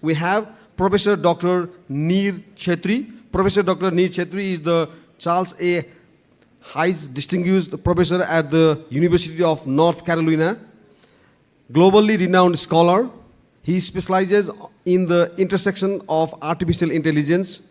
we have Professor Dr. Kshetri. Professor Dr. Kshetri is the Charles A. Hayes Distinguished Professor at the University of North Carolina, globally renowned scholar. He specializes in the intersection of artificial intelligence,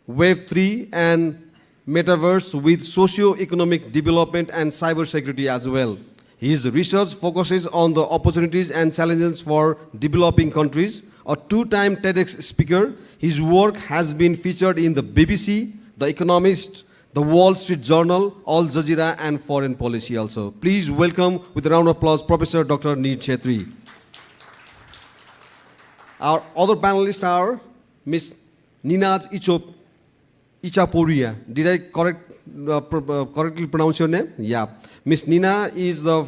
Web3, and metaverse with socio-economic development and cybersecurity as well. His research focuses on the opportunities and challenges for developing countries. A two-time TEDx speaker, his work has been featured in the BBC, The Economist, The Wall Street Journal, Al Jazeera, and Foreign Policy also. Please welcome, with a round of applause, Professor Dr. Kshetri. Our other panelists are Ms. Neenaz Ichaporia. Did I correctly pronounce your name? Yeah. Ms. Nina is the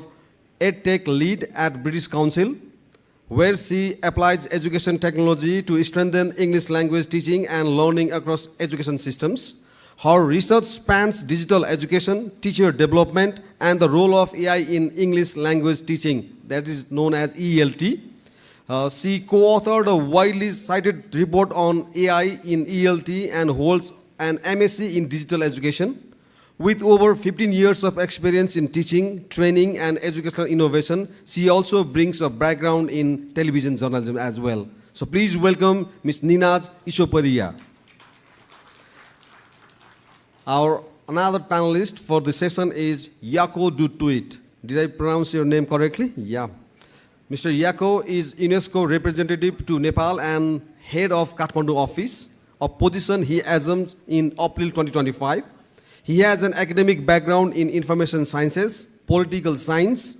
EdTech lead at British Council, where she applies education technology to strengthen English language teaching and learning across education systems. Her research spans digital education, teacher development, and the role of AI in English language teaching, that is known as ELT. She co-authored a widely cited report on AI in ELT and holds an MSc in digital education. With over 15 years of experience in teaching, training, and educational innovation, she also brings a background in television journalism as well. So please welcome Ms. Neenaz Ichaporia. Our another panelist for the session is Jaco Toit. Did I pronounce your name correctly? Yeah. Mr. Jaco is UNESCO representative to Nepal and head of Kathmandu office, a position he assumed in April 2025. He has an academic background in information sciences, political science,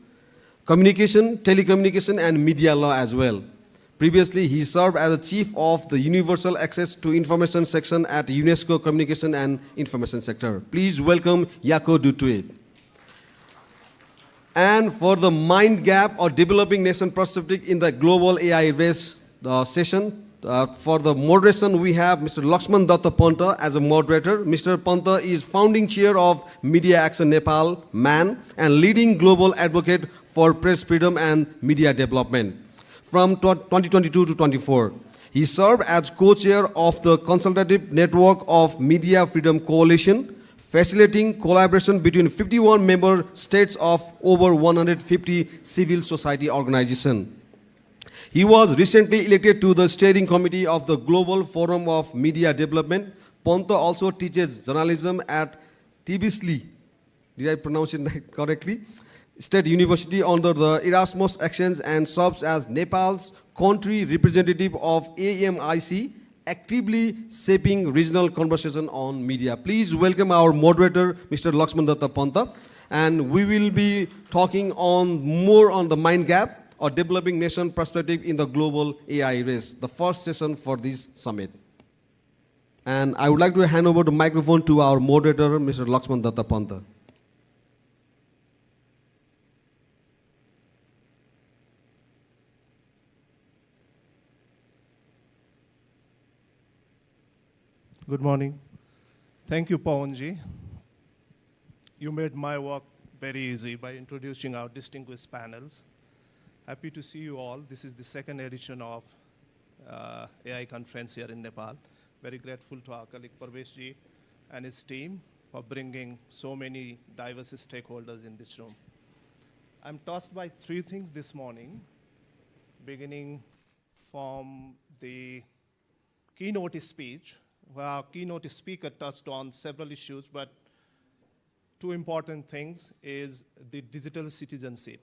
communication, telecommunication, and media law as well. Previously, he served as the chief of the Universal Access to Information section at UNESCO Communication and Information Sector. Please welcome Jaco Toit. And for the mind gap or developing nation perspective in the global AI race session, for the moderation, we have Mr. Laxman Pant as a moderator. Mr. Pant is founding chair of Media Action Nepal, MAN, and leading global advocate for press freedom and media development. From 2022 to 24, he served as co-chair of the Consultative Network of Media Freedom Coalition, facilitating collaboration between 51 member states of over 150 civil society organizations. He was recently elected to the steering committee of the Global Forum of Media Development. Panta also teaches journalism at Tbilisi, did I pronounce it correctly? State University under the Erasmus Exchange and serves as Nepal's country representative of AMIC, actively shaping regional conversation on media. Please welcome our moderator, Mr. Laxman Pant, and we will be talking more on the mind gap or developing nation perspective in the global AI race, the first session for this summit. And I would like to hand over the microphone to our moderator, Mr. Laxman Pant. Good morning. Thank you, Pawanji. You made my work very easy by introducing our distinguished panels. Happy to see you all. This is the second edition of AI conference here in Nepal. Very grateful to our colleague Parveshji and his team for bringing so many diverse stakeholders in this room. I'm tossed by three things this morning, beginning from the keynote speech, where our keynote speaker touched on several issues, but two important things is the digital citizenship,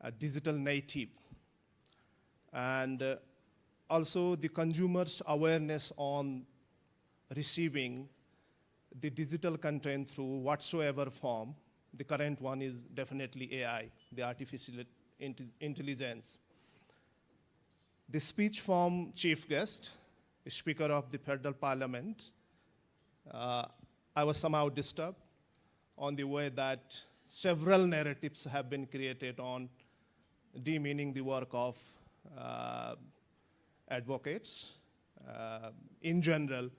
a digital native, and also the consumers' awareness on receiving the digital content through whatsoever form. The current one is definitely AI, the artificial intelligence. The speech from chief guest, Speaker of the Federal Parliament, I was somehow disturbed on the way that several narratives have been created on demeaning the work of advocates in general,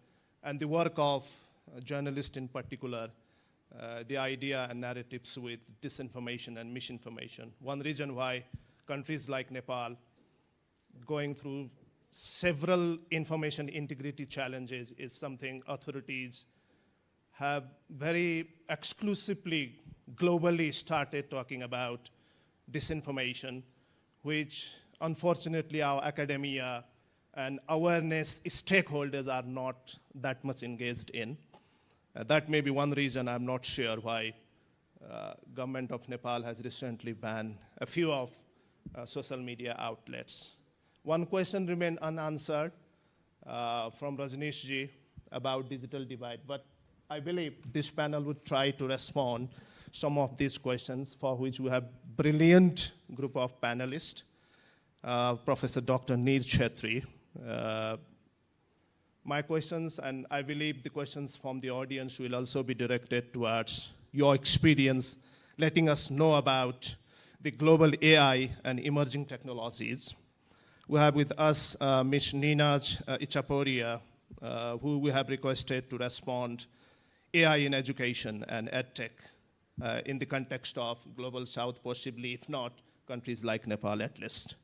and the work of journalists in particular, the idea and narratives with disinformation and misinformation. One reason why countries like Nepal going through several information integrity challenges is something authorities have very exclusively globally started talking about disinformation, which unfortunately our academia and awareness stakeholders are not that much engaged in. That may be one reason. I'm not sure why government of Nepal has recently banned a few of social media outlets. One question remained unanswered from Rajneesh ji about digital divide, but I believe this panel would try to respond some of these questions, for which we have brilliant group of panelists. Professor Dr. Kshetri. My questions, and I believe the questions from the audience will also be directed towards your experience, letting us know about the global AI and emerging technologies. We have with us Ms. Neenaz Ichaporia, who we have requested to respond AI in education and EdTech in the context of Global South, possibly, if not, countries like Nepal at least.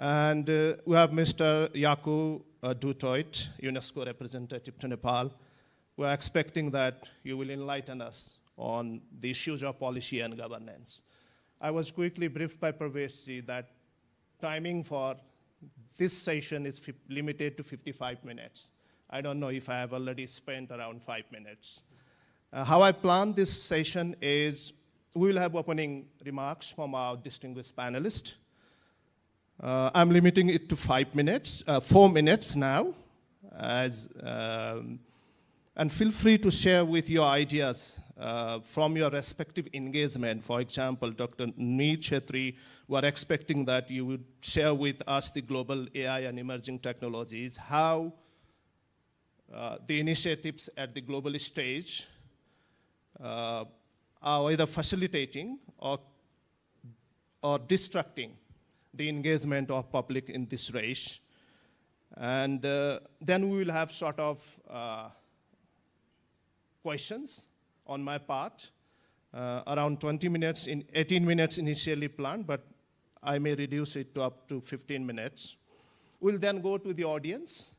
And we have Mr. Jaco Toit, UNESCO representative to Nepal. We're expecting that you will enlighten us on the issues of policy and governance. I was quickly briefed by Praveshji that timing for this session is limited to 55 minutes. I don't know if I have already spent around 5 minutes. How I plan this session is we will have opening remarks from our distinguished panelists. I'm limiting it to 5 minutes, 4 minutes now, and feel free to share with your ideas from your respective engagement. For example, Dr. Kshetri, we are expecting that you would share with us the global AI and emerging technologies, how the initiatives at the global stage are either facilitating or distracting the engagement of public in this race. And then we will have sort of questions on my part, around 20 minutes, 18 minutes initially planned, but I may reduce it to up to 15 minutes. We'll then go to the audience.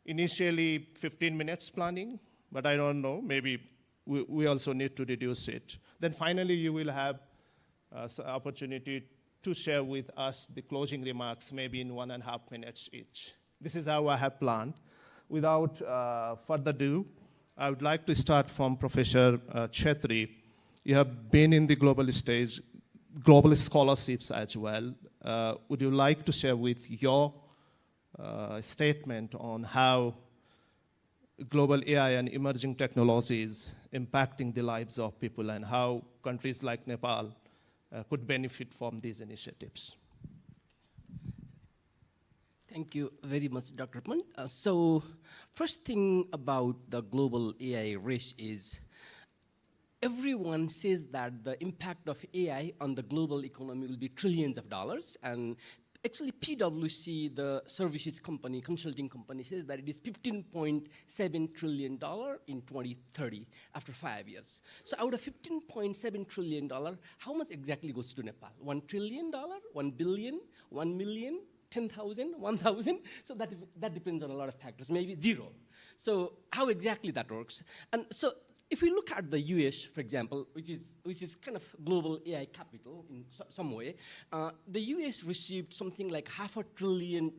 Initially 15 minutes planning, but I don't know, maybe we also need to reduce it. Then finally you will have opportunity to share with us the closing remarks, maybe in 1.5 minutes each. This is how I have planned. Without further ado, I would like to start from Professor Kshetri. You have been in the global stage, global scholarships as well. Would you like to share with your statement on how global AI and emerging technologies impacting the lives of people and how countries like Nepal could benefit from these initiatives? Thank you very much, Dr. Pant. So first thing about the global AI race is everyone says that the impact of AI on the global economy will be trillions of dollars, and actually PwC, the services company, consulting company, says that it is $15.7 trillion in 2030, after 5 years. So out of $15.7 trillion, how much exactly goes to Nepal? $1 trillion, 1 billion, 1 million, 10,000, 1,000? So that depends on a lot of factors, maybe zero. So how exactly that works? And so if we look at the US, for example, which is kind of global AI capital in some way, the US received something like $500 billion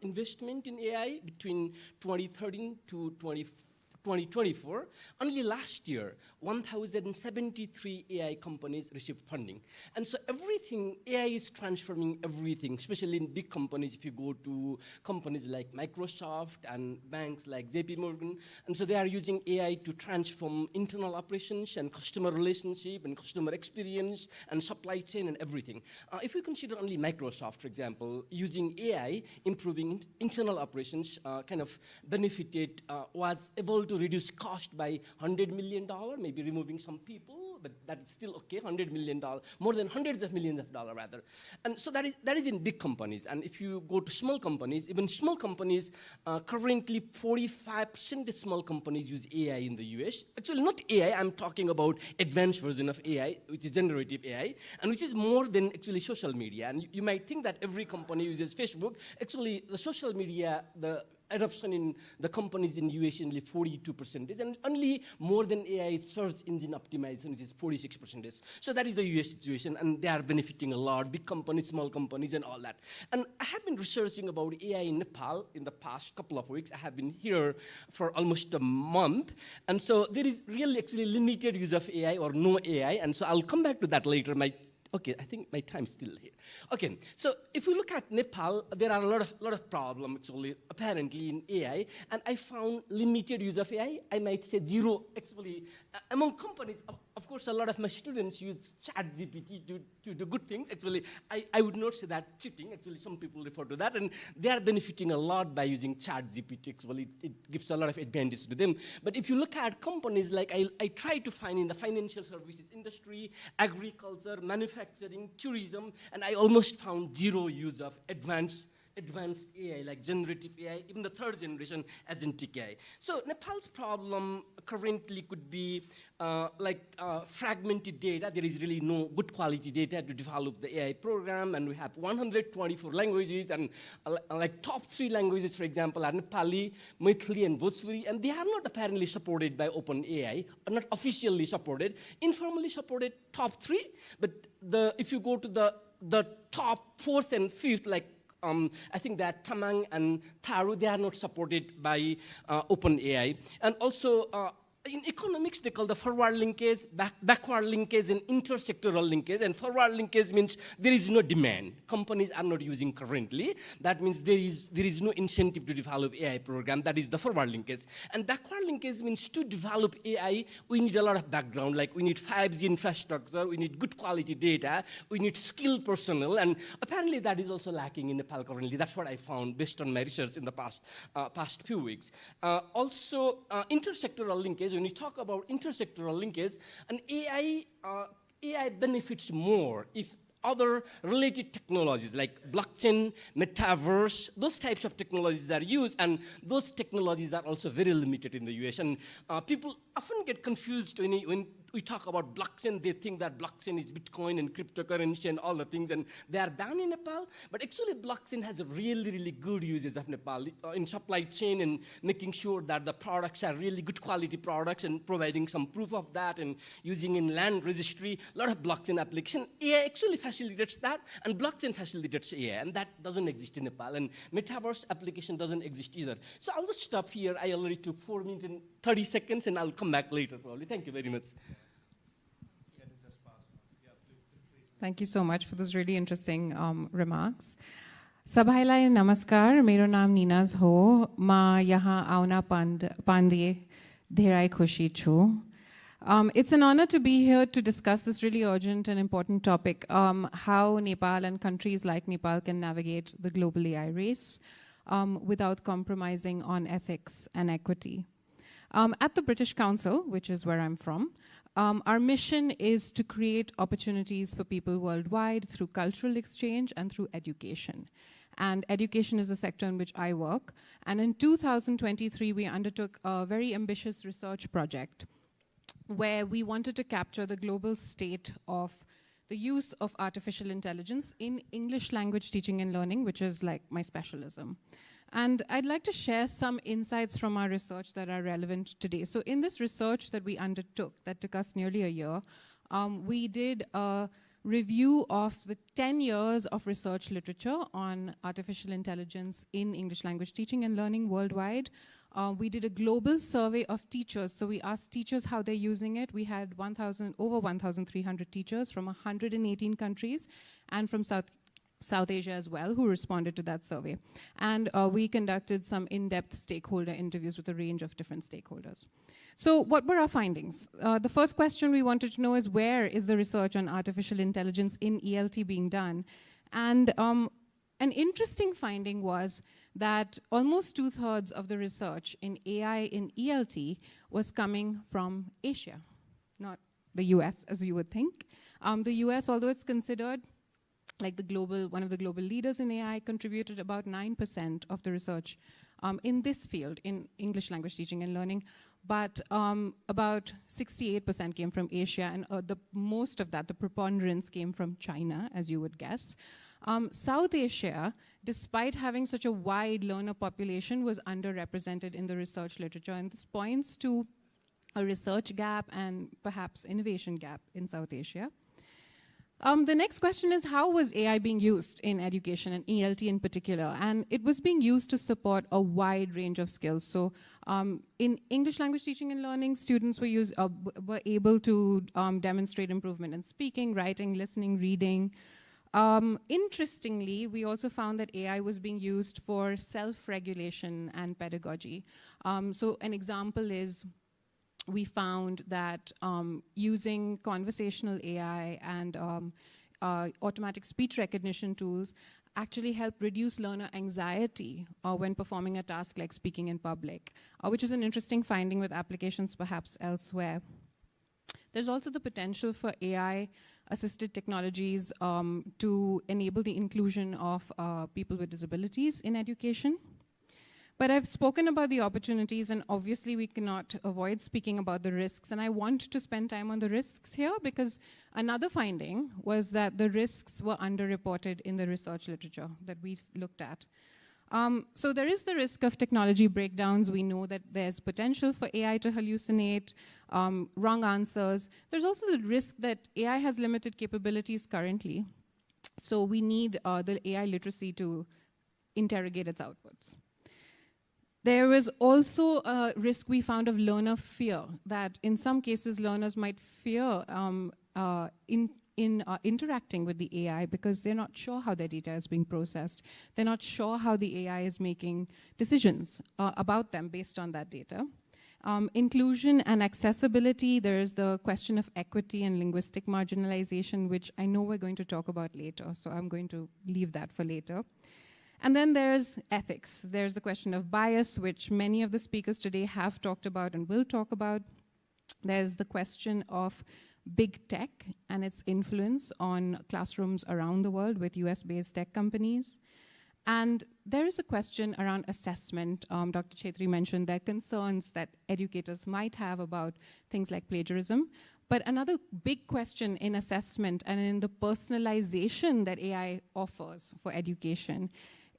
investment in AI between 2013 to 2024. Only last year, 1,073 AI companies received funding. And so everything, AI is transforming everything, especially in big companies. If you go to companies like Microsoft and banks like JP Morgan, and so they are using AI to transform internal operations and customer relationship and customer experience and supply chain and everything. If we consider only Microsoft, for example, using AI, improving internal operations kind of benefited, was able to reduce cost by $100 million, maybe removing some people, but that is still okay, $100 million, more than hundreds of millions of dollars rather. And so that is in big companies. And if you go to small companies, even small companies, currently 45% of small companies use AI in the US. Actually, not AI, I'm talking about advanced version of AI, which is generative AI, and which is more than actually social media. And you might think that every company uses Facebook. Actually, the social media, the adoption in the companies in US is only 42%, and only more than AI search engine optimization, which is 46%. So that is the US situation, and they are benefiting a lot, big companies, small companies, and all that. And I have been researching about AI in Nepal in the past couple of weeks. I have been here for almost a month, and so there is really actually limited use of AI or no AI, and so I'll come back to that later. Okay, I think my time's still here. Okay, so if we look at Nepal, there are a lot of problems actually apparently in AI, and I found limited use of AI. I might say zero actually among companies. Of course, a lot of my students use ChatGPT to do good things. Actually, I would not say that cheating. Actually, some people refer to that, and they are benefiting a lot by using ChatGPT. Actually, it gives a lot of advantage to them. But if you look at companies like I try to find in the financial services industry, agriculture, manufacturing, tourism, and I almost found zero use of advanced AI, like generative AI, even the third generation agentic AI. So Nepal's problem currently could be fragmented data. There is really no good quality data to develop the AI program, and we have 124 languages, and like top 3 languages, for example, are Nepali, Maithili, and Bhojpuri, and they are not apparently supported by OpenAI, or not officially supported, informally supported top 3, but if you go to the top 4th and 5th, like I think that Tamang and Tharu, they are not supported by OpenAI. And also, in economics, they call the forward linkage, backward linkage, and intersectoral linkage. And forward linkage means there is no demand. Companies are not using currently. That means there is no incentive to develop AI program. That is the forward linkage. And backward linkage means to develop AI, we need a lot of background. Like we need 5G infrastructure, we need good quality data, we need skilled personnel. And apparently that is also lacking in Nepal currently. That's what I found based on my research in the past few weeks. Also, intersectoral linkage. When you talk about intersectoral linkage, an AI benefits more if other related technologies like blockchain, metaverse, those types of technologies are used, and those technologies are also very limited in the US. And people often get confused when we talk about blockchain. They think that blockchain is Bitcoin and cryptocurrency and all the things, and they are banned in Nepal. But actually, blockchain has a really, really good uses of Nepal in supply chain and making sure that the products are really good quality products and providing some proof of that and using in land registry. A lot of blockchain application. AI actually facilitates that, and blockchain facilitates AI, and that doesn't exist in Nepal. And metaverse application doesn't exist either. So I'll just stop here. I already took 4 minutes and 30 seconds, and I'll come back later probably. Thank you very much. Thank you so much for those really interesting remarks. Sabhaiलाई namaskar, मेरो नाम नीनाज हो, म यहाँ आउन पाण्डे धेरै खुशी छु. It's an honor to be here to discuss this really urgent and important topic, how Nepal and countries like Nepal can navigate the global AI race without compromising on ethics and equity. At the British Council, which is where I'm from, our mission is to create opportunities for people worldwide through cultural exchange and through education. And education is the sector in which I work. And in 2023, we undertook a very ambitious research project where we wanted to capture the global state of the use of artificial intelligence in English language teaching and learning, which is like my specialism. And I'd like to share some insights from our research that are relevant today. So in this research that we undertook, that took us nearly a year, we did a review of the 10 years of research literature on artificial intelligence in English language teaching and learning worldwide. We did a global survey of teachers. So we asked teachers how they're using it. We had over 1,300 teachers from 118 countries and from South Asia as well, who responded to that survey. And we conducted some in-depth stakeholder interviews with a range of different stakeholders. So what were our findings? The first question we wanted to know is, where is the research on artificial intelligence in ELT being done? And an interesting finding was that almost 2/3 of the research in AI in ELT was coming from Asia, not the US, as you would think. The US, although it's considered like one of the global leaders in AI, contributed about 9% of the research in this field, in English language teaching and learning, but about 68% came from Asia, and the most of that, the preponderance, came from China, as you would guess. South Asia, despite having such a wide learner population, was underrepresented in the research literature, and this points to a research gap and perhaps innovation gap in South Asia. The next question is, how was AI being used in education, and ELT in particular? And it was being used to support a wide range of skills. So in English language teaching and learning, students were able to demonstrate improvement in speaking, writing, listening, reading. Interestingly, we also found that AI was being used for self-regulation and pedagogy. So an example is, we found that using conversational AI and automatic speech recognition tools actually help reduce learner anxiety when performing a task like speaking in public, which is an interesting finding with applications perhaps elsewhere. There's also the potential for AI-assisted technologies to enable the inclusion of people with disabilities in education. But I've spoken about the opportunities, and obviously we cannot avoid speaking about the risks, and I want to spend time on the risks here because another finding was that the risks were underreported in the research literature that we looked at. So there is the risk of technology breakdowns. We know that there's potential for AI to hallucinate, wrong answers. There's also the risk that AI has limited capabilities currently, so we need the AI literacy to interrogate its outputs. There was also a risk we found of learner fear, that in some cases learners might fear interacting with the AI because they're not sure how their data is being processed. They're not sure how the AI is making decisions about them based on that data. Inclusion and accessibility, there's the question of equity and linguistic marginalization, which I know we're going to talk about later, so I'm going to leave that for later. And then there's ethics. There's the question of bias, which many of the speakers today have talked about and will talk about. There's the question of big tech and its influence on classrooms around the world with US-based tech companies. And there is a question around assessment. Dr. Kshetri mentioned there are concerns that educators might have about things like plagiarism. But another big question in assessment and in the personalization that AI offers for education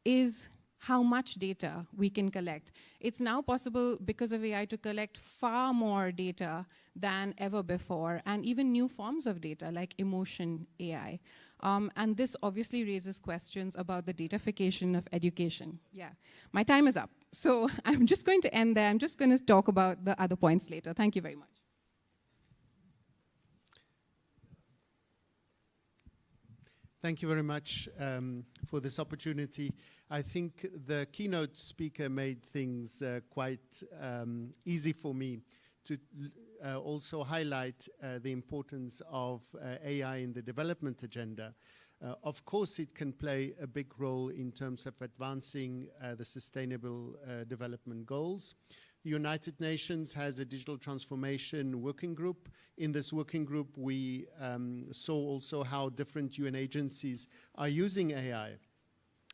is how much data we can collect. It's now possible, because of AI, to collect far more data than ever before, and even new forms of data like emotion AI. And this obviously raises questions about the datafication of education. Yeah, my time is up. So I'm just going to end there. I'm just going to talk about the other points later. Thank you very much. Thank you very much for this opportunity. I think the keynote speaker made things quite easy for me to also highlight the importance of AI in the development agenda. Of course, it can play a big role in terms of advancing the sustainable development goals. The United Nations has a digital transformation working group. In this working group, we saw also how different UN agencies are using AI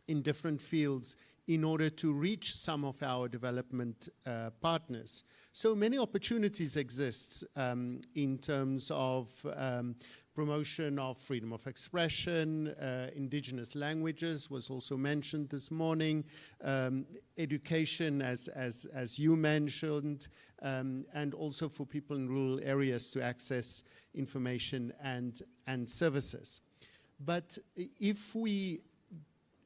in different fields in order to reach some of our development partners. So many opportunities exist in terms of promotion of freedom of expression, indigenous languages was also mentioned this morning, education as you mentioned, and also for people in rural areas to access information and services. But if we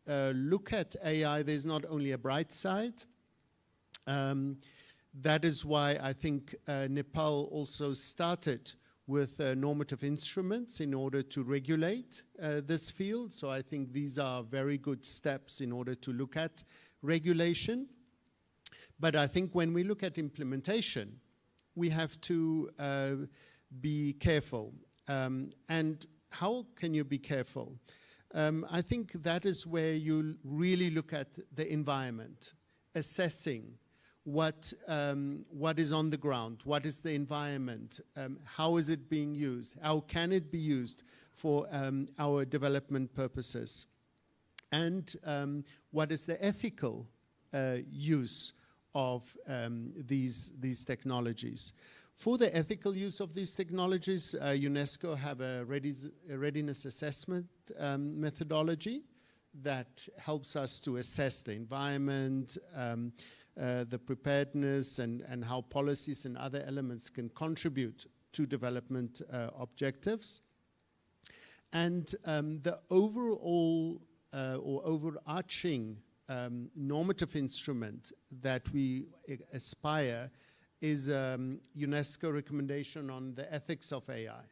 look at AI, there's not only a bright side. That is why I think Nepal also started with normative instruments in order to regulate this field. So I think these are very good steps in order to look at regulation. But I think when we look at implementation, we have to be careful. And how can you be careful? I think that is where you really look at the environment, assessing what is on the ground, what is the environment, how is it being used, how can it be used for our development purposes, and what is the ethical use of these technologies. For the ethical use of these technologies, UNESCO have a readiness assessment methodology that helps us to assess the environment, the preparedness, and how policies and other elements can contribute to development objectives. And the overall or overarching normative instrument that we aspire is UNESCO recommendation on the ethics of AI.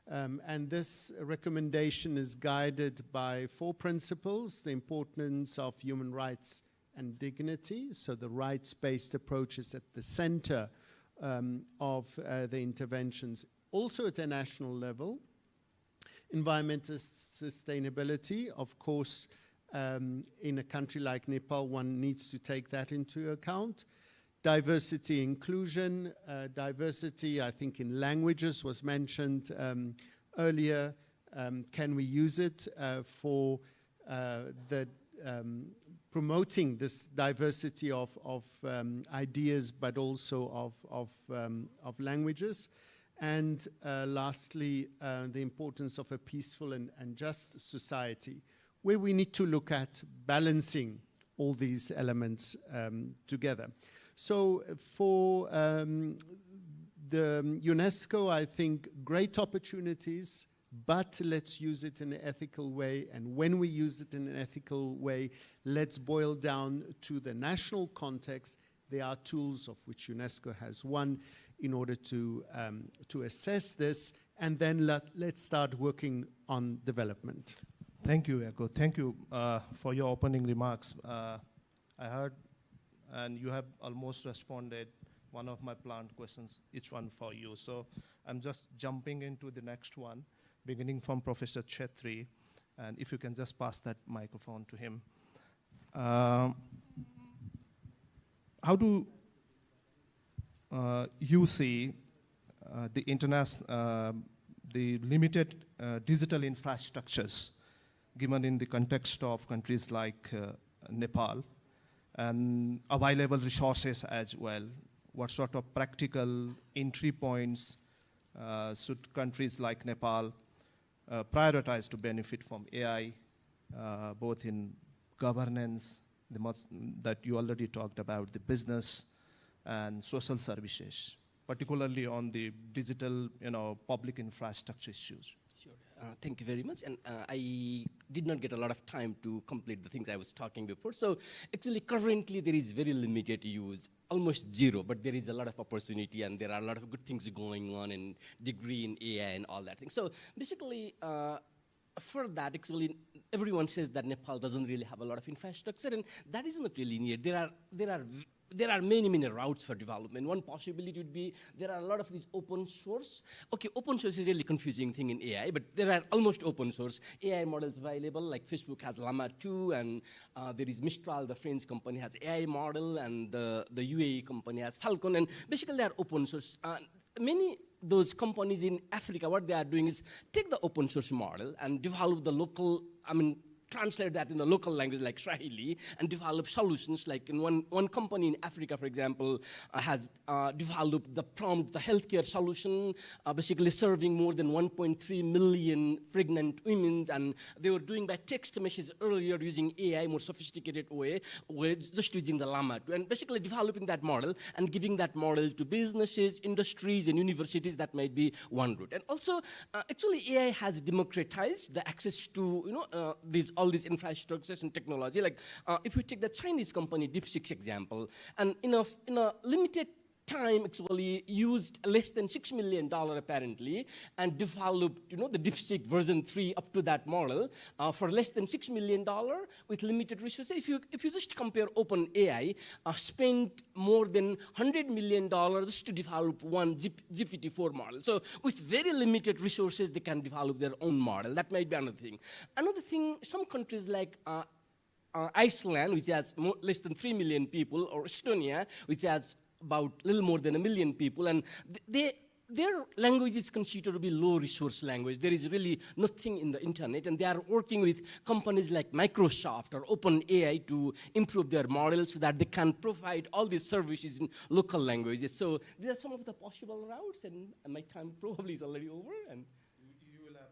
And this recommendation is guided by 4 principles: the importance of human rights and dignity, so the rights-based approach is at the center of the interventions, also at a national level. Environmental sustainability, of course, in a country like Nepal, one needs to take that into account. Diversity, inclusion. Diversity, I think, in languages was mentioned earlier. Can we use it for the promoting this diversity of ideas, but also of languages? And lastly, the importance of a peaceful and just society, where we need to look at balancing all these elements together. So for the UNESCO, I think great opportunities, but let's use it in an ethical way. And when we use it in an ethical way, let's boil down to the national context. There are tools, of which UNESCO has one, in order to assess this, and then let's start working on development. Thank you, Jaco. Thank you for your opening remarks. I heard, and you have almost responded one of my planned questions, each one for you. So I'm just jumping into the next one, beginning from Professor Kshetri, and if you can just pass that microphone to him. How do you see the limited digital infrastructures given in the context of countries like Nepal, and available resources as well? What sort of practical entry points should countries like Nepal prioritize to benefit from AI, both in governance, that you already talked about, the business and social services, particularly on the digital, public infrastructure issues? Sure. Thank you very much. And I did not get a lot of time to complete the things I was talking before. So actually, currently, there is very limited use, almost zero, but there is a lot of opportunity, and there are a lot of good things going on, and degree in AI and all that thing. So basically, for that, actually, everyone says that Nepal doesn't really have a lot of infrastructure, and that is not really needed. There are many, many routes for development. One possibility would be there are a lot of these open source. Okay, open source is a really confusing thing in AI, but there are almost open source AI models available, like Facebook has Llama 2, and there is Mistral, the French company, has AI model, and the UAE company has Falcon, and basically they are open source. Many those companies in Africa, what they are doing is take the open source model and develop the local, translate that in the local language like Swahili, and develop solutions. Like in one company in Africa, for example, has developed the Prompt, the healthcare solution, basically serving more than 1.3 million pregnant women, and they were doing by text message earlier using AI, more sophisticated way just using the Llama 2, and basically developing that model and giving that model to businesses, industries, and universities. That might be one route. And also, actually, AI has democratized the access to all these infrastructures and technology. Like if we take the Chinese company DeepSeek example, and in a limited time actually used less than $6 million apparently, and developed the DeepSeek version 3 up to that model for less than $6 million with limited resources. If you just compare OpenAI, spent more than $100 million just to develop one GPT-4 model. So with very limited resources, they can develop their own model. That might be another thing. Another thing, some countries like Iceland, which has less than 3 million people, or Estonia, which has about a little more than 1 million people, and their language is considered to be low resource language. There is really nothing in the internet, and they are working with companies like Microsoft or OpenAI to improve their models so that they can provide all these services in local languages. So these are some of the possible routes, and my time probably is already over. And you will have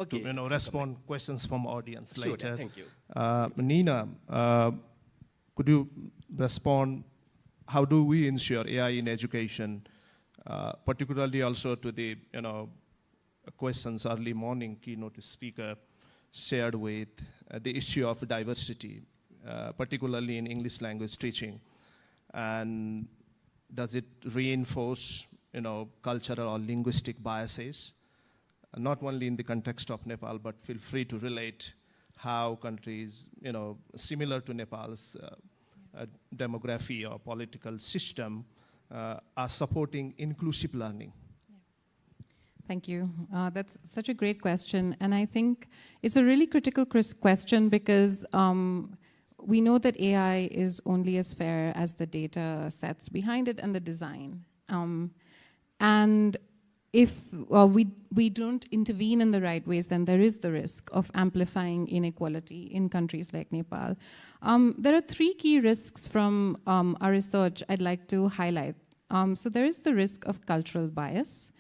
opportunity to respond questions from audience sure, later. Thank you. Nina, could you respond? How do we ensure AI in education? Particularly also to the questions early morning keynote speaker shared with the issue of diversity, particularly in English language teaching, and does it reinforce cultural or linguistic biases, not only in the context of Nepal, but feel free to relate how countries similar to Nepal's demography or political system are supporting inclusive learning? Thank you. That's such a great question. And I think it's a really critical question because we know that AI is only as fair as the data sets behind it and the design. And if we don't intervene in the right ways, then there is the risk of amplifying inequality in countries like Nepal. There are 3 key risks from our research I'd like to highlight. So there is the risk of cultural bias.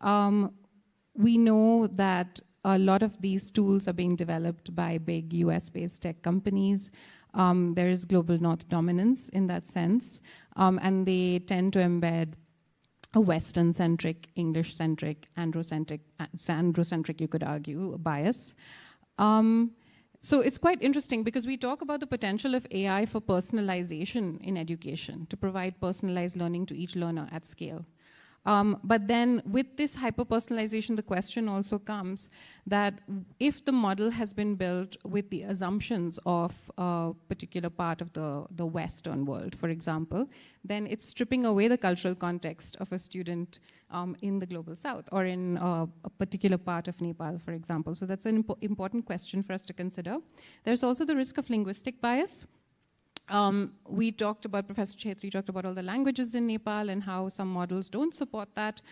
We know that a lot of these tools are being developed by big US-based tech companies. There is global north dominance in that sense, and they tend to embed a Western-centric, English-centric, androcentric, you could argue, bias. So it's quite interesting because we talk about the potential of AI for personalization in education, to provide personalized learning to each learner at scale. But then with this hyper-personalization, the question also comes that if the model has been built with the assumptions of a particular part of the Western world, for example, then it's stripping away the cultural context of a student in the global south or in a particular part of Nepal, for example. So that's an important question for us to consider. There's also the risk of linguistic bias. We talked about, Professor Kshetri talked about all the languages in Nepal and how some models don't support that.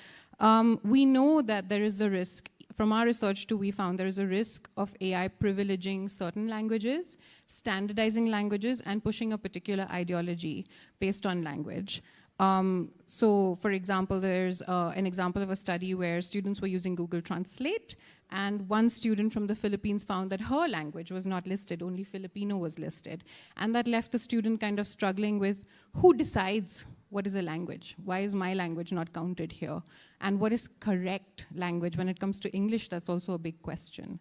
We know that there is a risk, from our research too, we found there is a risk of AI privileging certain languages, standardizing languages, and pushing a particular ideology based on language. So for example, there's an example of a study where students were using Google Translate, and one student from the Philippines found that her language was not listed, only Filipino was listed. And that left the student kind of struggling with who decides what is a language? Why is my language not counted here? And what is correct language? When it comes to English, that's also a big question.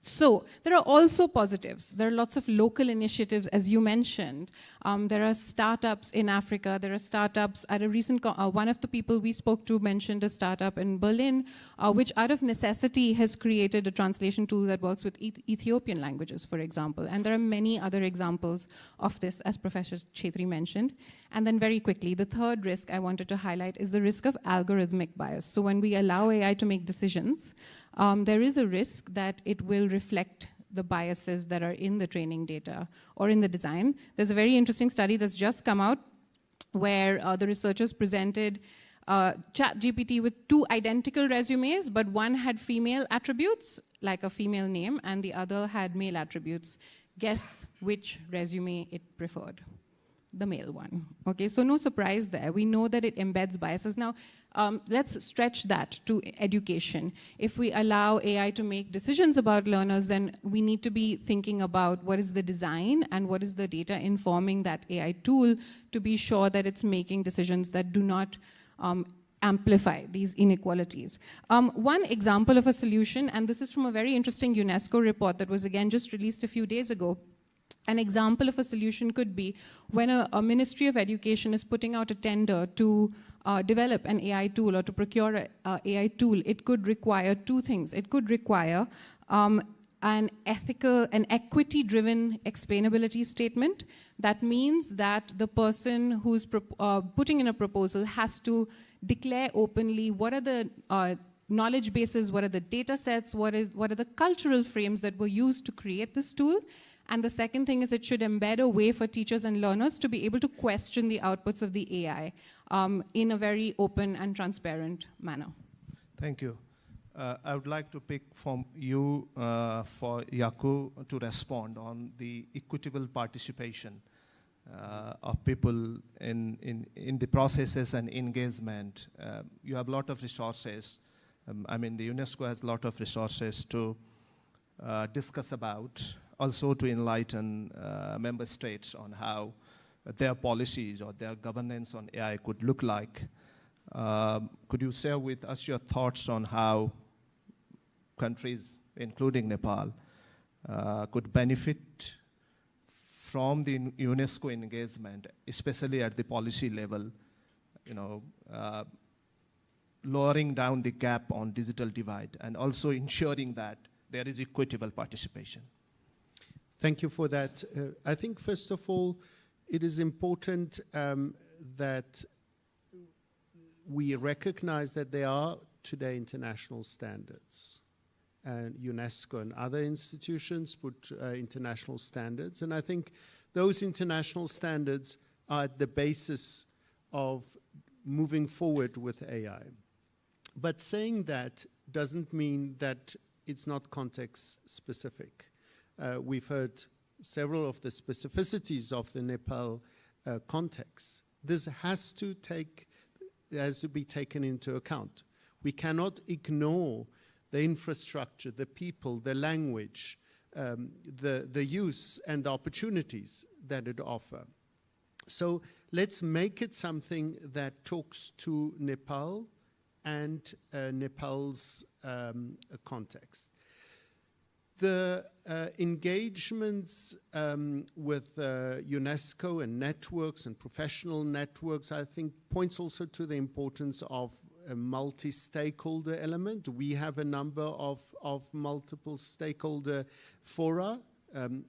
So there are also positives. There are lots of local initiatives, as you mentioned. There are startups in Africa. There are startups at a recent, one of the people we spoke to mentioned a startup in Berlin, which out of necessity has created a translation tool that works with Ethiopian languages, for example. And there are many other examples of this, as Professor Kshetri mentioned. And then very quickly, the third risk I wanted to highlight is the risk of algorithmic bias. So when we allow AI to make decisions, there is a risk that it will reflect the biases that are in the training data or in the design. There's a very interesting study that's just come out where the researchers presented ChatGPT with 2 identical resumes, but one had female attributes, like a female name, and the other had male attributes. Guess which resume it preferred? The male one. Okay, so no surprise there. We know that it embeds biases. Now, let's stretch that to education. If we allow AI to make decisions about learners, then we need to be thinking about what is the design and what is the data informing that AI tool to be sure that it's making decisions that do not amplify these inequalities. One example of a solution, and this is from a very interesting UNESCO report that was again just released a few days ago. An example of a solution could be when a Ministry of Education is putting out a tender to develop an AI tool or to procure an AI tool, it could require 2 things. It could require an equity-driven explainability statement. That means that the person who's putting in a proposal has to declare openly what are the knowledge bases, what are the data sets, what are the cultural frames that were used to create this tool, And the second thing is it should embed a way for teachers and learners to be able to question the outputs of the AI in a very open and transparent manner. Thank you. I would like to pick from you for Jaco to respond on the equitable participation of people in the processes and engagement. You have a lot of resources. I mean, the UNESCO has a lot of resources to discuss about, also to enlighten member states on how their policies or their governance on AI could look like. Could you share with us your thoughts on how countries, including Nepal, could benefit from the UNESCO engagement, especially at the policy level, you know, lowering down the gap on digital divide and also ensuring that there is equitable participation? Thank you for that. I think, first of all, it is important that we recognize that there are today international standards. And UNESCO and other institutions put international standards. And I think those international standards are at the basis of moving forward with AI. But saying that doesn't mean that it's not context specific. We've heard several of the specificities of the Nepal context. This has to be taken into account. We cannot ignore the infrastructure, the people, the language, the use and the opportunities that it offers. So let's make it something that talks to Nepal and Nepal's context. The engagements with UNESCO and networks and professional networks, I think, points also to the importance of a multi-stakeholder element. We have a number of multiple stakeholder fora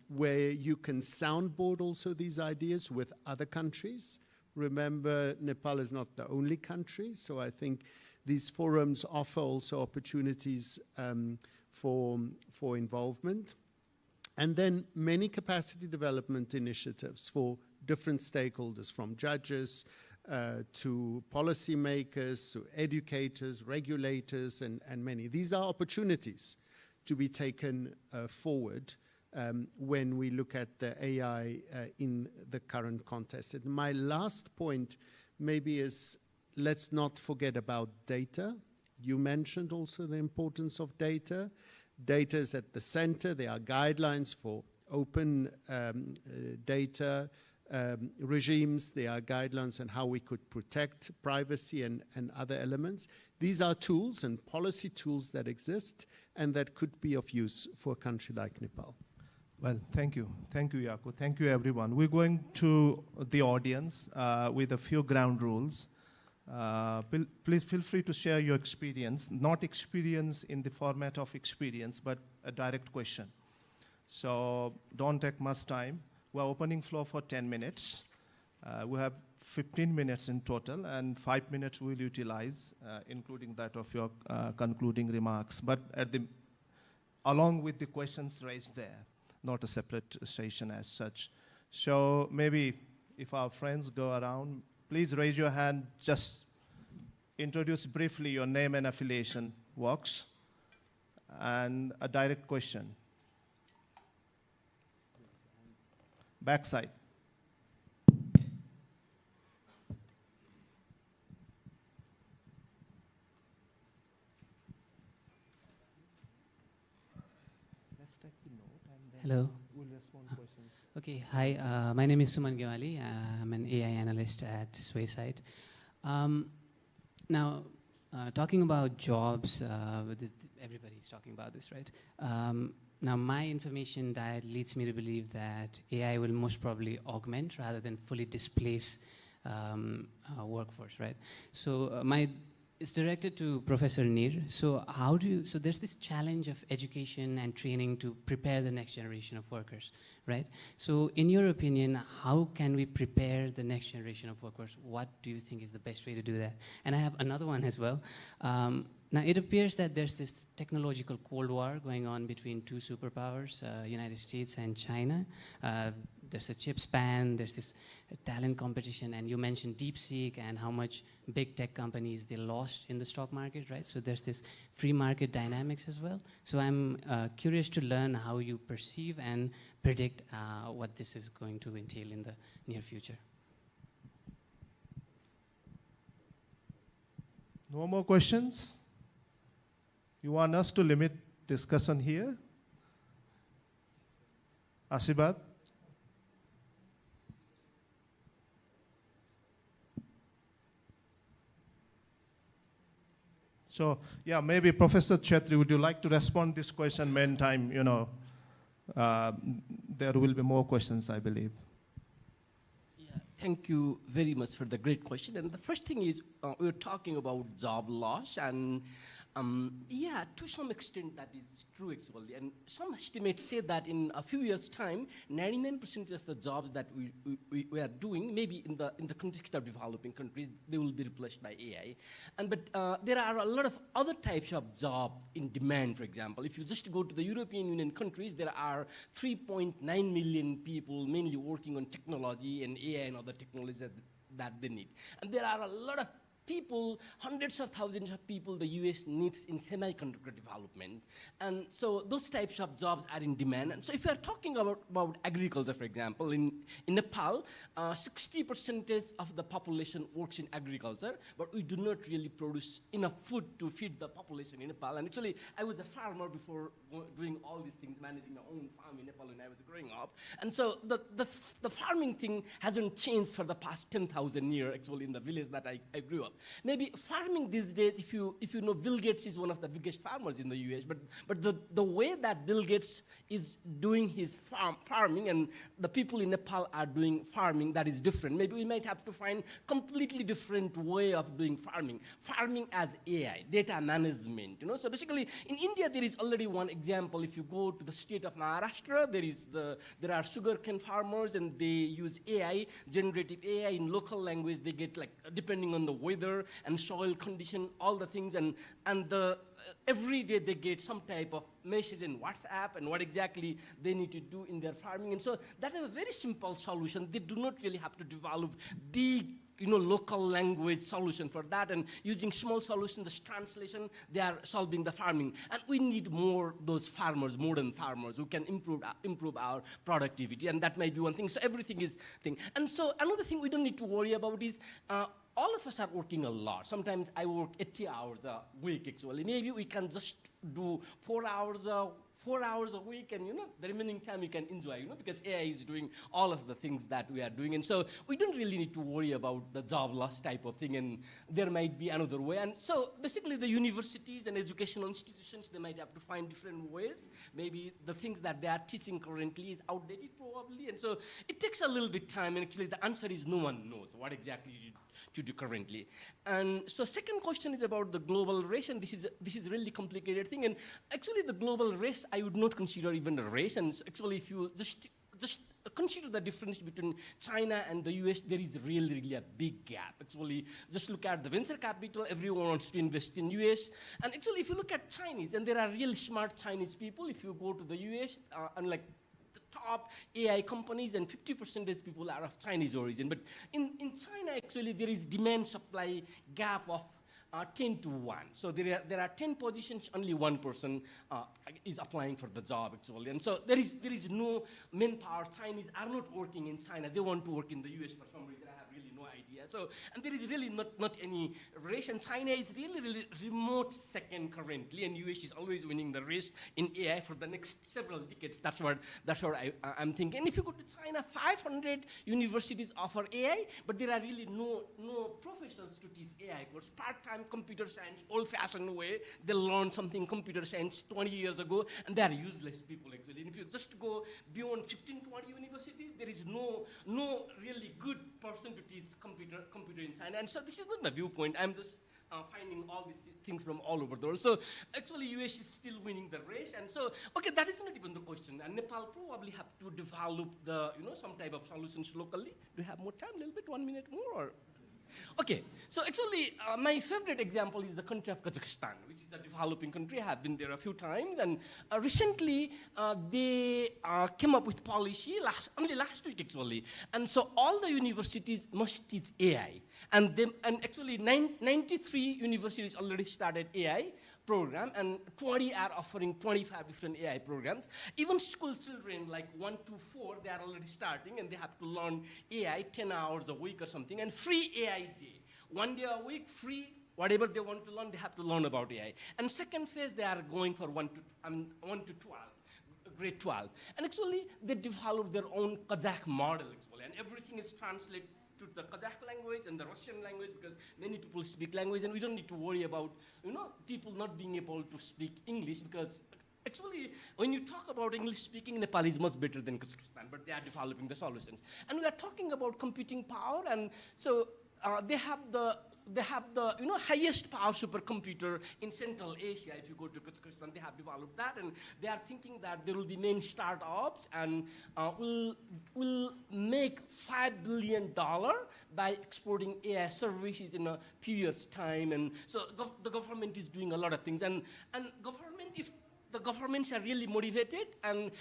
where you can soundboard also these ideas with other countries. Remember, Nepal is not the only country, so I think these forums offer also opportunities for involvement. And then many capacity development initiatives for different stakeholders, from judges to policymakers, to educators, regulators, and many. These are opportunities to be taken forward when we look at the AI in the current context. And my last point maybe is, let's not forget about data. You mentioned also the importance of data. Data is at the center. There are guidelines for open data regimes. There are guidelines on how we could protect privacy and other elements. These are tools and policy tools that exist and that could be of use for a country like Nepal. Well, thank you. Thank you, Jaco. Thank you, everyone. We're going to the audience with a few ground rules. Please feel free to share your experience, not experience in the format of experience, but a direct question. So don't take much time. We're opening floor for 10 minutes. We have 15 minutes in total, and 5 minutes we'll utilize, including that of your concluding remarks. But along with the questions raised there, not a separate session as such. So maybe if our friends go around, please raise your hand, just introduce briefly your name and affiliation, works, and a direct question. Backside. Let's take the note and then Hello. we'll respond to questions. Okay, hi, my name is Suman Gewali. I'm an AI analyst at Swayside. Now, talking about jobs, everybody's talking about this, right? Now, my information diet leads me to believe that AI will most probably augment rather than fully displace our workforce, right? So it's directed to Professor Neer. So so there's this challenge of education and training to prepare the next generation of workers, right? So in your opinion, how can we prepare the next generation of workers? What do you think is the best way to do that? And I have another one as well. Now, it appears that there's this technological Cold War going on between two superpowers, United States and China. There's a chip span, there's this talent competition, and you mentioned DeepSeek and how much big tech companies they lost in the stock market, right? So there's this free market dynamics as well. So I'm curious to learn how you perceive and predict what this is going to entail in the near future. No more questions? You want us to limit discussion here? Asibat? So, yeah, maybe Professor Kshetri, would you like to respond this question? Meantime, there will be more questions, I believe. Yeah, thank you very much for the great question. And the first thing is, we're talking about job loss, and yeah, to some extent that is true actually. And some estimates say that in a few years' time, 99% of the jobs that we are doing, maybe in the context of developing countries, they will be replaced by AI. But there are a lot of other types of job in demand. For example, if you just go to the European Union countries, there are 3.9 million people mainly working on technology and AI and other technologies that they need. And there are a lot of people, hundreds of thousands of people the US needs in semiconductor development. And so those types of jobs are in demand. And so if we are talking about agriculture, for example, in Nepal, 60% of the population works in agriculture, but we do not really produce enough food to feed the population in Nepal. And actually, I was a farmer before doing all these things, managing my own farm in Nepal when I was growing up. And so the farming thing hasn't changed for the past 10,000 years, actually, in the village that I grew up. Maybe farming these days, if you know, Bill Gates is one of the biggest farmers in the US, but the way that Bill Gates is doing his farming and the people in Nepal are doing farming, that is different. Maybe we might have to find completely different way of doing farming. Farming as AI, data management, So basically, in India, there is already one example. If you go to the state of Maharashtra, there are sugarcane farmers, and they use AI, generative AI in local language. They get, like, depending on the weather and soil condition, all the things, and every day they get some type of message in WhatsApp and what exactly they need to do in their farming. And so that is a very simple solution. They do not really have to develop big, local language solution for that, and using small solutions, the translation, they are solving the farming. And we need more those farmers, modern farmers, who can improve our productivity, and that might be one thing. So everything is thing. And so another thing we don't need to worry about is, all of us are working a lot. Sometimes I work 80 hours a week, actually. Maybe we can just do 4 hours a week, and the remaining time you can enjoy, because AI is doing all of the things that we are doing. And so we don't really need to worry about the job loss type of thing, and there might be another way. And so basically the universities and educational institutions, they might have to find different ways. Maybe the things that they are teaching currently is outdated probably. And so it takes a little bit time, and actually the answer is no one knows what exactly to do currently. And so second question is about the global race, and this is a really complicated thing. And actually the global race, I would not consider even a race. And actually if you just consider the difference between China and the US, there is really a big gap. Actually, just look at the venture capital, everyone wants to invest in US. And actually if you look at Chinese, and there are really smart Chinese people, if you go to the US, unlike top AI companies, and 50% of people are of Chinese origin. But in China, actually, there is demand-supply gap of 10 to 1. So there are 10 positions, only one person is applying for the job, actually. And so there is no manpower. Chinese are not working in China. They want to work in the US for some reason. I have really no idea. So, and there is really not any race. And China is really remote second currently, and US is always winning the race in AI for the next several decades. That's what I'm thinking. And if you go to China, 500 universities offer AI, but there are really no professors to teach AI course. Part-time computer science, old-fashioned way. They learned something computer science 20 years ago, and they are useless people, actually. And if you just go beyond 15, 20 universities, there is no really good person to teach computer in China. And so this is not my viewpoint. I'm just finding all these things from all over the world. So actually US is still winning the race. And so, okay, that is not even the question. And Nepal probably have to develop some type of solutions locally. Do you have more time, a little bit, 1 minute more? Or? Okay, so actually, my favorite example is the country of Kazakhstan, which is a developing country. I have been there a few times, and recently they came up with policy only last week actually, and so all the universities must teach AI, and actually 93 universities already started AI program, and 20 are offering 25 different AI programs. Even school children like 1 to 4, they are already starting, and they have to learn AI 10 hours a week or something, and free AI day. 1 day a week, free, whatever they want to learn, they have to learn about AI. And second phase, they are going for 1 to 12. Grade 12. And actually, they developed their own Kazakh model, actually, and everything is translated to the Kazakh language and the Russian language, because many people speak language, and we don't need to worry about, people not being able to speak English, because actually, when you talk about English speaking, Nepal is much better than Kazakhstan, but they are developing the solutions. And we are talking about computing power, and so they have the highest power supercomputer in Central Asia. If you go to Kazakhstan, they have developed that, and they are thinking that there will be many startups, and will make $5 billion by exporting AI services in a few years' time. And so the government is doing a lot of things, and government, if the governments are really motivated, and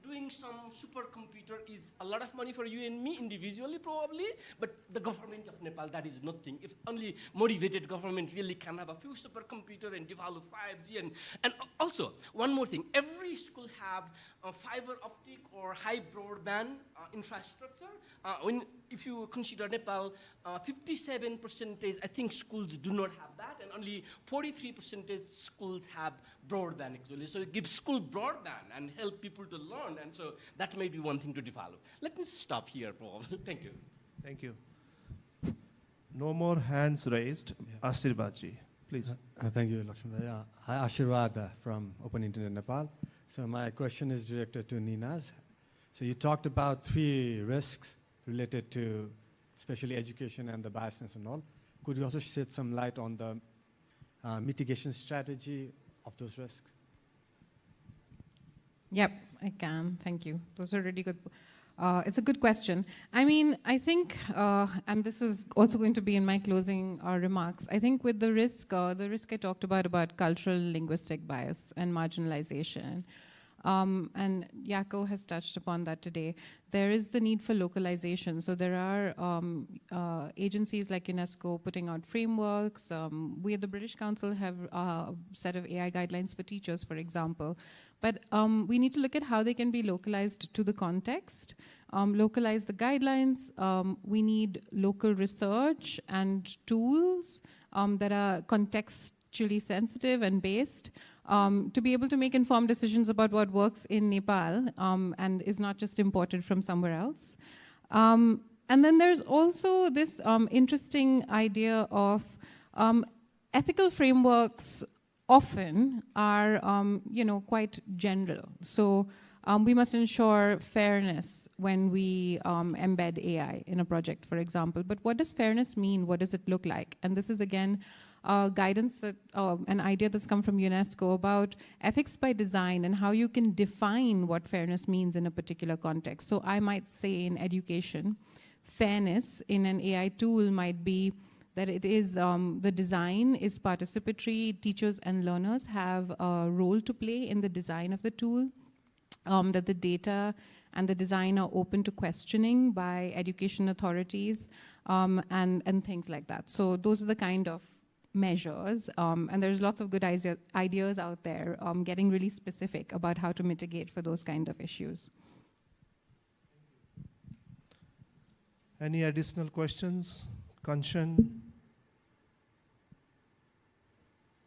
doing some supercomputer is a lot of money for you and me individually probably, but the government of Nepal, that is nothing. If only motivated government really can have a few supercomputer and develop 5G. And also, one more thing, every school have a fiber optic or high broadband infrastructure. If you consider Nepal, 57%, I think schools do not have that, and only 43% schools have broadband actually. So it gives school broadband and help people to learn, and so that may be one thing to develop. Let me stop here, Prof. Thank you. Thank you. No more hands raised. Yeah. Ashirwad-ji, please. Thank you, Laxman. Hi, Ashirwad from Open Internet Nepal. So my question is directed to Neenaz. So you talked about 3 risks related to especially education and the biasness and all. Could you also shed some light on the mitigation strategy of those risks? Yep, I can. Thank you. Those are really good. It's a good question. I mean, I think, and this is also going to be in my closing remarks, I think with the risk I talked about cultural linguistic bias and marginalization, and Jaco has touched upon that today. There is the need for localization. So there are agencies like UNESCO putting out frameworks. We at the British Council have a set of AI guidelines for teachers, for example. But we need to look at how they can be localized to the context, localize the guidelines. We need local research and tools that are contextually sensitive and based, to be able to make informed decisions about what works in Nepal and is not just imported from somewhere else. And then there's also this interesting idea of ethical frameworks often are quite general. So we must ensure fairness when we embed AI in a project, for example. But what does fairness mean? What does it look like? And this is, again, guidance, that an idea that's come from UNESCO about ethics by design and how you can define what fairness means in a particular context. So I might say in education, fairness in an AI tool might be that it is, the design is participatory, teachers and learners have a role to play in the design of the tool, that the data and the design are open to questioning by education authorities, and things like that. So those are the kind of measures, and there's lots of good ideas out there, getting really specific about how to mitigate for those kind of issues. Any additional questions? Kanchan?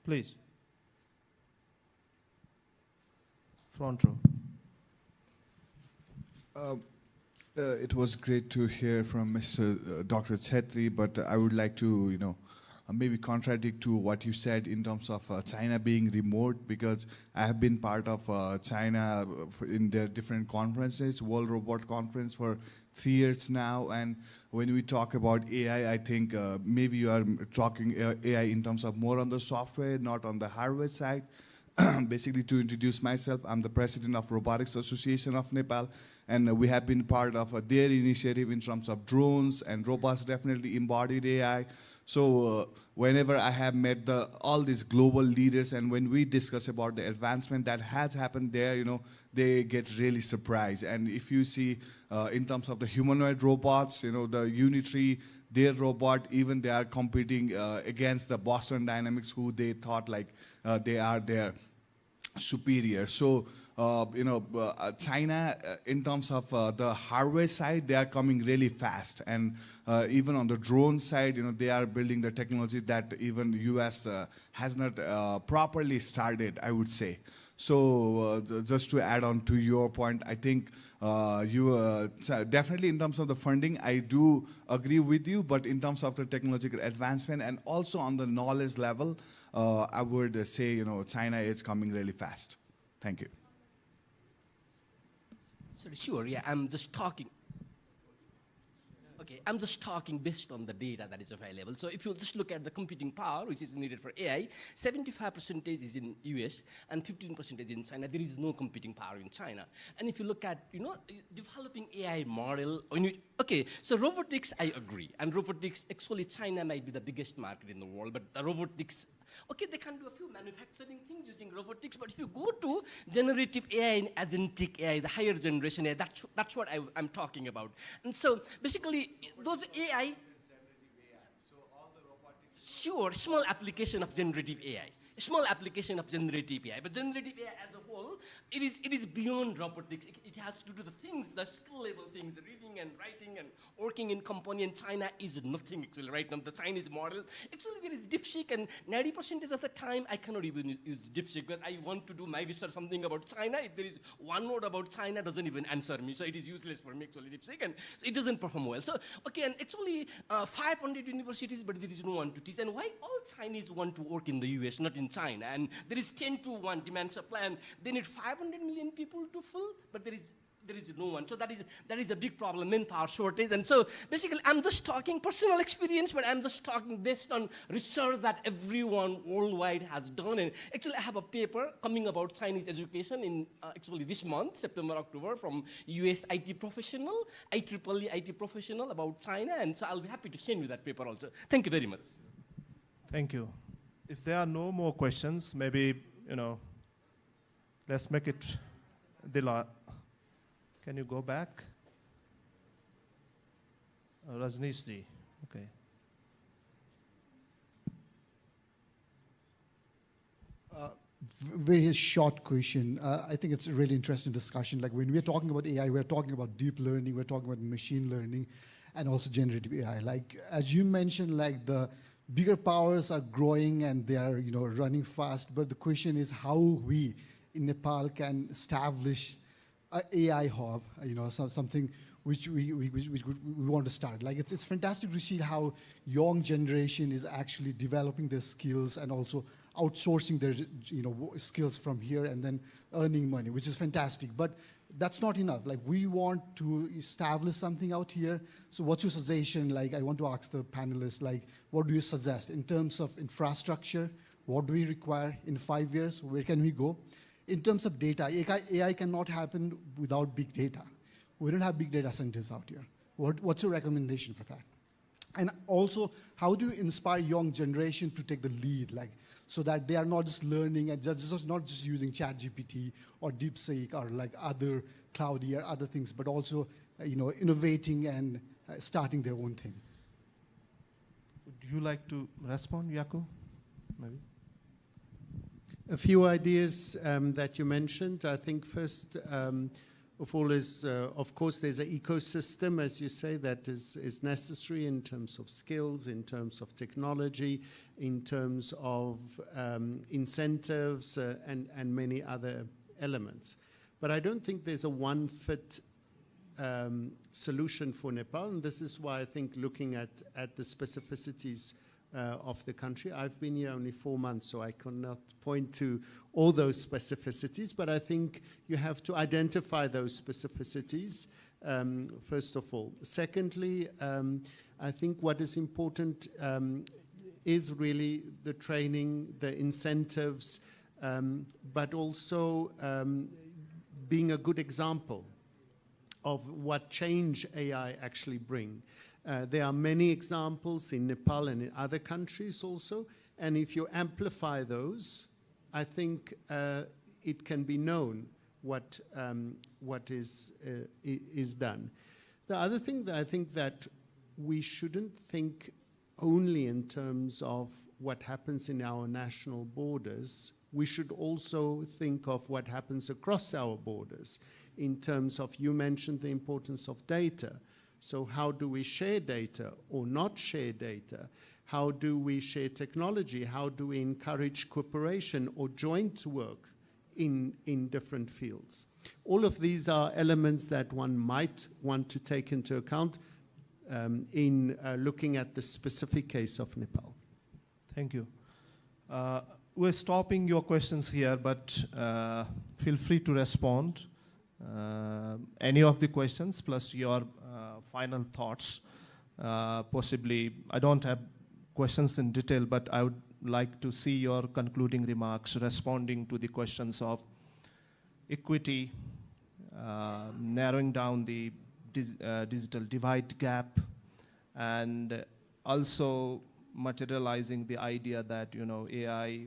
Please. Front row. It was great to hear from Mr. Dr. Kshetri, but I would like to, maybe contradict to what you said in terms of China being remote, because I have been part of China in their different conferences, World Robot Conference for 3 years now, and when we talk about AI, I think maybe you are talking AI in terms of more on the software, not on the hardware side. Basically, to introduce myself, I'm the president of Robotics Association of Nepal, And we have been part of their initiative in terms of drones, and robots definitely embodied AI. So whenever I have met all these global leaders, and when we discuss about the advancement that has happened there, they get really surprised. And if you see in terms of the humanoid robots, the Unitary, their robot, even they are competing against the Boston Dynamics, who they thought like they are their superior. So China, in terms of the hardware side, they are coming really fast. And even on the drone side, they are building the technology that even US has not properly started, I would say. So just to add on to your point, I think definitely in terms of the funding, I do agree with you, but in terms of the technological advancement and also on the knowledge level, I would say, China is coming really fast. Thank you. Sorry, sure, yeah, I'm just talking. Okay, I'm just talking based on the data that is available. So if you just look at the computing power, which is needed for AI, 75% is in US and 15% is in China. There is no computing power in China. And if you look at, developing AI model, okay, so robotics, I agree. And robotics, actually China might be the biggest market in the world, but the robotics, okay, they can do a few manufacturing things using robotics, but if you go to generative AI and agentic AI, the higher generation AI, that's what I'm talking about. And so basically, those AI, sure, small application of generative AI. Small application of generative AI, but generative AI as a whole, it is beyond robotics. It has to do the things, the skill level things, reading and writing and working in company. And China is nothing actually right now. The Chinese models, actually there is DeepSeek, and 90% of the time I cannot even use DeepSeek because I want to do my research something about China. If there is one word about China, doesn't even answer me, so it is useless for me actually DeepSeek, and so it doesn't perform well. So okay, and actually 500 universities, but there is no one to teach. And why all Chinese want to work in the US, not in China? And there is 10-to-1 demand supply, and they need 500 million people to fill, but there is no one. So that is a big problem, manpower shortage. And so basically I'm just talking personal experience, but I'm just talking based on research that everyone worldwide has done. And actually I have a paper coming about Chinese education in actually this month, September, October, from US IT professional, IEEE IT professional about China. And so I'll be happy to send you that paper also. Thank you very much. Thank you. If there are no more questions, maybe, let's make it Can you go back? Rajneeshji, okay. Very short question. I think it's a really interesting discussion. Like when we're talking about AI, we're talking about deep learning, we're talking about machine learning, and also generative AI. Like as you mentioned, like the bigger powers are growing and they are, running fast. But the question is how we in Nepal can establish an AI hub, something which we want to start. Like it's fantastic to see how young generation is actually developing their skills and also outsourcing their skills from here and then earning money, which is fantastic. But that's not enough. Like we want to establish something out here. So what's your suggestion? Like I want to ask the panelists, like what do you suggest in terms of infrastructure? What do we require in 5 years? Where can we go? In terms of data, AI cannot happen without big data. We don't have big data centers out here. What's your recommendation for that? And also, how do you inspire young generation to take the lead, like, so that they are not just learning and not just using ChatGPT or DeepSeek or like other Cloudy or other things, but also, innovating and starting their own thing? Would you like to respond, Jaco? Maybe. A few ideas that you mentioned. I think first of all is, of course, there's an ecosystem, as you say, that is necessary in terms of skills, in terms of technology, in terms of incentives, and many other elements. But I don't think there's a one-fit solution for Nepal, and this is why I think looking at the specificities of the country. I've been here only 4 months, so I cannot point to all those specificities, but I think you have to identify those specificities, first of all. Secondly, I think what is important is really the training, the incentives, but also being a good example of what change AI actually bring. There are many examples in Nepal and in other countries also, and if you amplify those, I think it can be known what is done. The other thing that I think that we shouldn't think only in terms of what happens in our national borders. We should also think of what happens across our borders in terms of, you mentioned the importance of data. So how do we share data or not share data? How do we share technology? How do we encourage cooperation or joint work in different fields? All of these are elements that one might want to take into account in looking at the specific case of Nepal. Thank you. We're stopping your questions here, but feel free to respond. Any of the questions plus your final thoughts. Possibly, I don't have questions in detail, but I would like to see your concluding remarks responding to the questions of equity, narrowing down the digital divide gap, and also materializing the idea that AI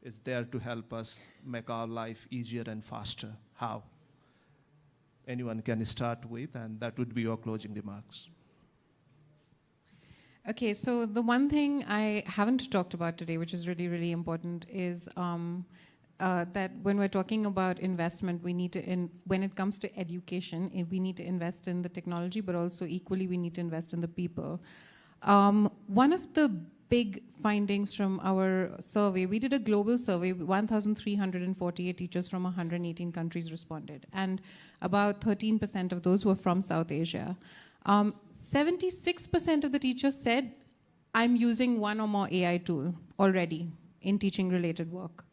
is there to help us make our life easier and faster. How? Anyone can start with, and that would be your closing remarks. Okay, so the one thing I haven't talked about today, which is really, really important, is that when we're talking about investment, we need to, when it comes to education, we need to invest in the technology, but also equally we need to invest in the people. One of the big findings from our survey, we did a global survey, 1,348 teachers from 118 countries responded, and about 13% of those were from South Asia. 76% of the teachers said, I'm using one or more AI tool already in teaching related work.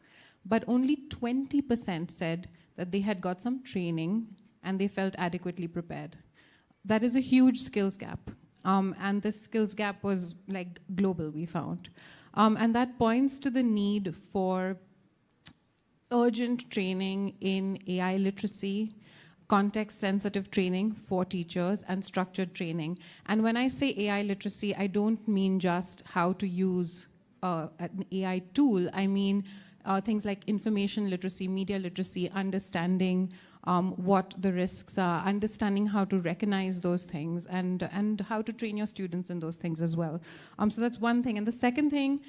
But only 20% said that they had got some training and they felt adequately prepared. That is a huge skills gap. And this skills gap was like global, we found. And that points to the need for urgent training in AI literacy, context-sensitive training for teachers, and structured training. And when I say AI literacy, I don't mean just how to use an AI tool. I mean things like information literacy, media literacy, understanding what the risks are, understanding how to recognize those things, and how to train your students in those things as well. So that's one thing. And the second thing,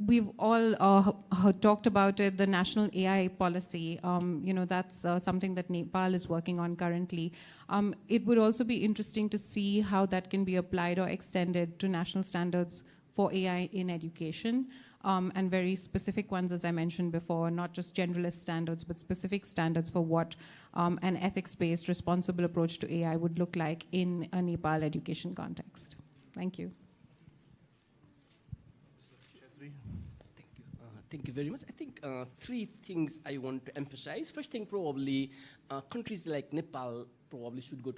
we've all talked about it, the national AI policy. That's something that Nepal is working on currently. It would also be interesting to see how that can be applied or extended to national standards for AI in education, and very specific ones, as I mentioned before, not just generalist standards, but specific standards for what an ethics-based, responsible approach to AI would look like in a Nepal education context. Thank you. Thank you very much. I think three things I want to emphasize. First thing, probably countries like Nepal probably should go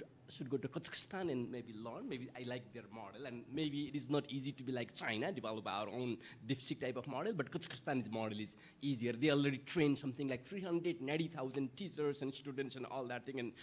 to Kazakhstan and maybe learn. Maybe I like their model, and maybe it is not easy to be like China, develop our own DeepSeek type of model, but Kazakhstan's model is easier. They already trained something like 390,000 teachers and students and all that thing, and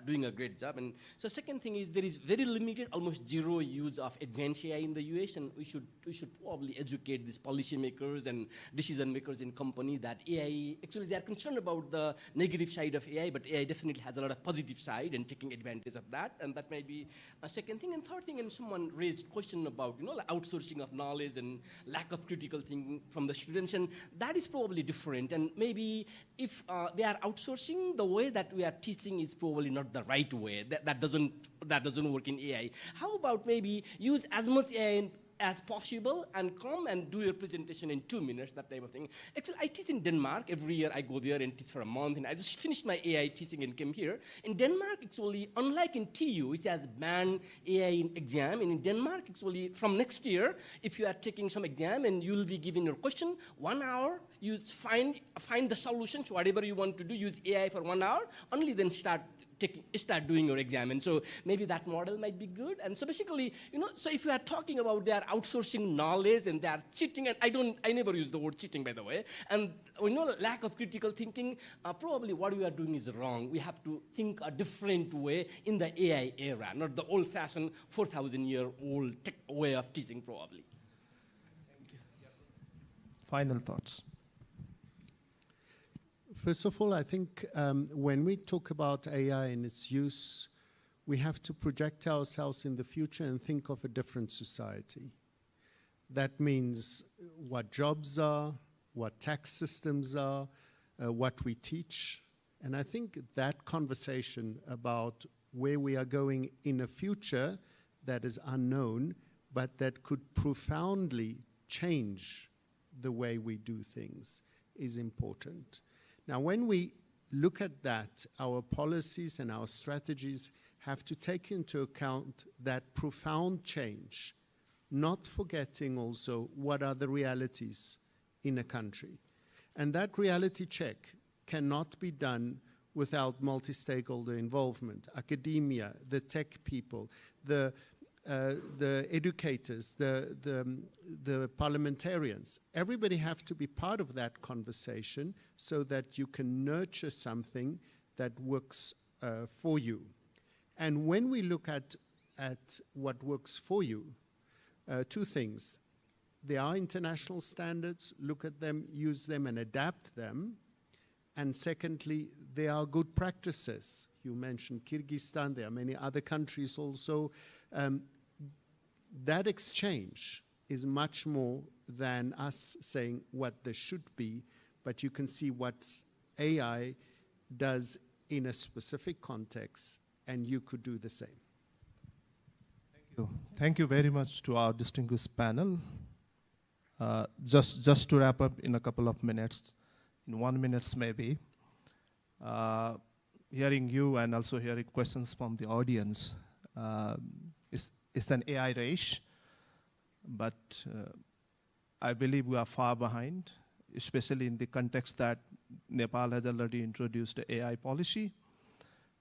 doing a great job. And so second thing is there is very limited, almost zero use of advanced AI in the US, and we should probably educate these policymakers and decision makers in companies that AI, actually they are concerned about the negative side of AI, but AI definitely has a lot of positive side, and taking advantage of that, and that may be a second thing. And third thing, and someone raised question about like outsourcing of knowledge and lack of critical thinking from the students, and that is probably different. And maybe if they are outsourcing, the way that we are teaching is probably not the right way. That doesn't work in AI. How about maybe use as much AI as possible and come and do your presentation in 2 minutes, that type of thing. Actually, I teach in Denmark. Every year I go there and teach for a month, and I just finished my AI teaching and came here. In Denmark, actually, unlike in TU, which has banned AI exam, and in Denmark, actually, from next year, if you are taking some exam and you'll be given your question, 1 hour, you find the solutions, whatever you want to do, use AI for 1 hour, only then start start doing your exam. And so maybe that model might be good. And so basically, so if you are talking about they are outsourcing knowledge and they are cheating, and I never use the word cheating, by the way, and lack of critical thinking, probably what we are doing is wrong. We have to think a different way in the AI era, not the old-fashioned 4,000-year-old way of teaching, probably. Thank you. Final thoughts. First of all, I think when we talk about AI and its use, we have to project ourselves in the future and think of a different society. That means what jobs are, what tax systems are, what we teach. And I think that conversation about where we are going in a future that is unknown, but that could profoundly change the way we do things is important. Now, when we look at that, our policies and our strategies have to take into account that profound change, not forgetting also what are the realities in a country. And that reality check cannot be done without multi-stakeholder involvement. Academia, the tech people, the educators, the parliamentarians, everybody have to be part of that conversation so that you can nurture something that works for you. And when we look at what works for you, two things. There are international standards, look at them, use them and adapt them. And secondly, there are good practices. You mentioned Kyrgyzstan, there are many other countries also. That exchange is much more than us saying what there should be, but you can see what AI does in a specific context, and you could do the same. Thank you. Thank you very much to our distinguished panel. Just to wrap up in a couple of minutes, in 1 minute maybe, hearing you and also hearing questions from the audience, it's an AI race, but I believe we are far behind, especially in the context that Nepal has already introduced the AI policy,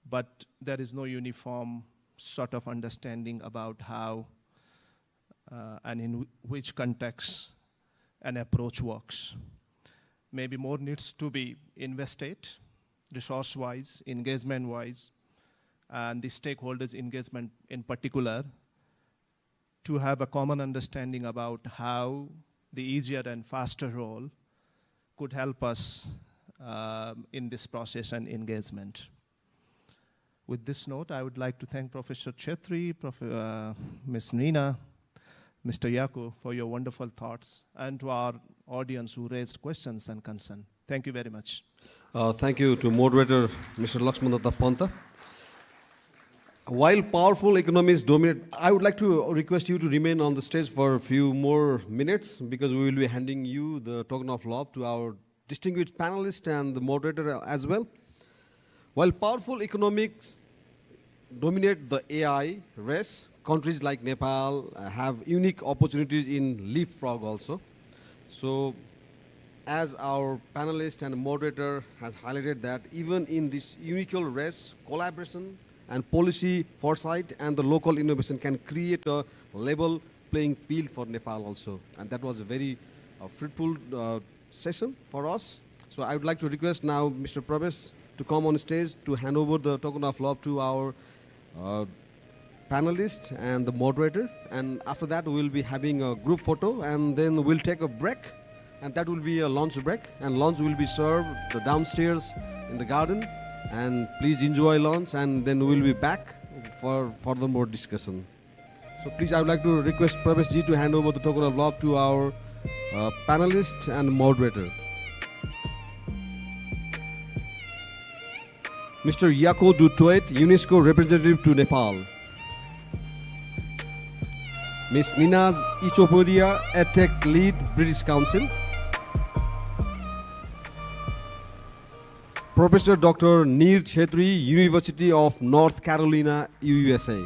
but there is no uniform sort of understanding about how and in which context an approach works. Maybe more needs to be invested, resource-wise, engagement-wise, and the stakeholders' engagement in particular, to have a common understanding about how the easier and faster role could help us in this process and engagement. With this note, I would like to thank Professor Kshetri, Ms. Neenaz, Mr. Jaco for your wonderful thoughts, and to our audience who raised questions and concern. Thank you very much. Thank you to moderator, Mr. Laxman Pant. While powerful economies dominate, I would like to request you to remain on the stage for a few more minutes because we will be handing you the token of love to our distinguished panelist and the moderator as well. While powerful economics dominate the AI race, countries like Nepal have unique opportunities in leapfrog also. So, as our panelist and moderator has highlighted that even in this unique race, collaboration and policy foresight and the local innovation can create a level playing field for Nepal also. And that was a very fruitful session for us. So I would like to request now Mr. Prof to come on stage to hand over the token of love to our panelist and the moderator. And after that, we'll be having a group photo and then we'll take a break. And that will be a lunch break. And lunch will be served downstairs in the garden. And please enjoy lunch, and then we'll be back for further more discussion. So please, I would like to request Prof ji to hand over the token of love to our panelist and moderator. Mr. Jaco Toit, UNESCO representative to Nepal. Ms. Neenaz Ichaporia, EdTech lead, British Council. Professor Dr. Kshetri, University of North Carolina, USA.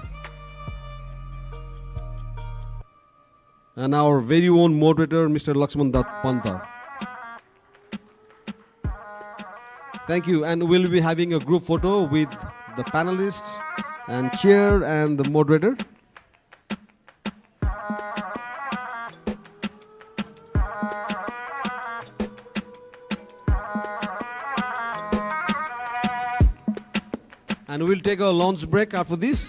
And our very own moderator, Mr. Laxman Pant. Thank you, and we'll be having a group photo with the panelists, and chair and the moderator. And we'll take a lunch break after this.